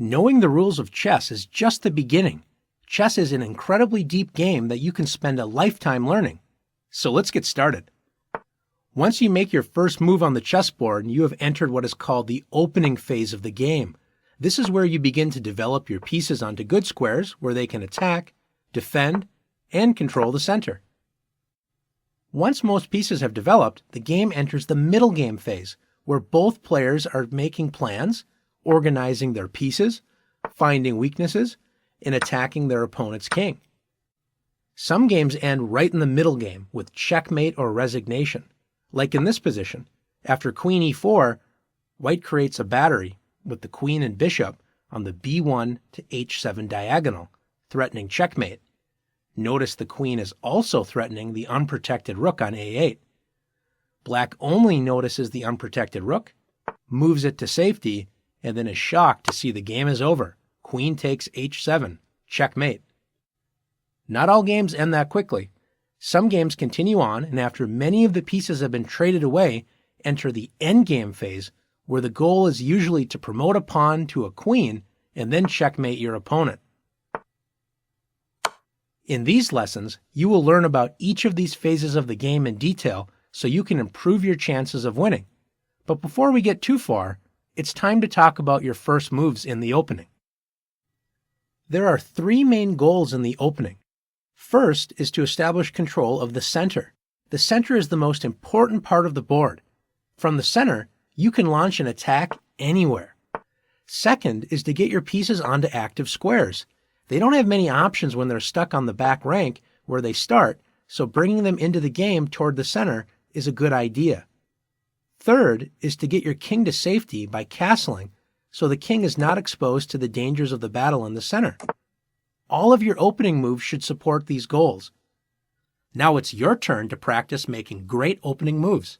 Knowing the rules of chess is just the beginning. Chess is an incredibly deep game that you can spend a lifetime learning. So let's get started. Once you make your first move on the chessboard, you have entered what is called the opening phase of the game. This is where you begin to develop your pieces onto good squares where they can attack, defend, and control the center. Once most pieces have developed, the game enters the middle game phase, where both players are making plans, organizing their pieces, finding weaknesses, and attacking their opponent's king. Some games end right in the middle game with checkmate or resignation. Like in this position, after queen e4, white creates a battery with the queen and bishop on the b1 to h7 diagonal, threatening checkmate. Notice the queen is also threatening the unprotected rook on a8. Black only notices the unprotected rook, moves it to safety, and then is shocked to see the game is over. Queen takes h7, checkmate. Not all games end that quickly. Some games continue on, and after many of the pieces have been traded away, enter the endgame phase, where the goal is usually to promote a pawn to a queen and then checkmate your opponent. In these lessons, you will learn about each of these phases of the game in detail so you can improve your chances of winning. But before we get too far, it's time to talk about your first moves in the opening. There are three main goals in the opening. First is to establish control of the center. The center is the most important part of the board. From the center, you can launch an attack anywhere. Second is to get your pieces onto active squares. They don't have many options when they're stuck on the back rank where they start, so bringing them into the game toward the center is a good idea. Third is to get your king to safety by castling, so the king is not exposed to the dangers of the battle in the center. All of your opening moves should support these goals. Now it's your turn to practice making great opening moves.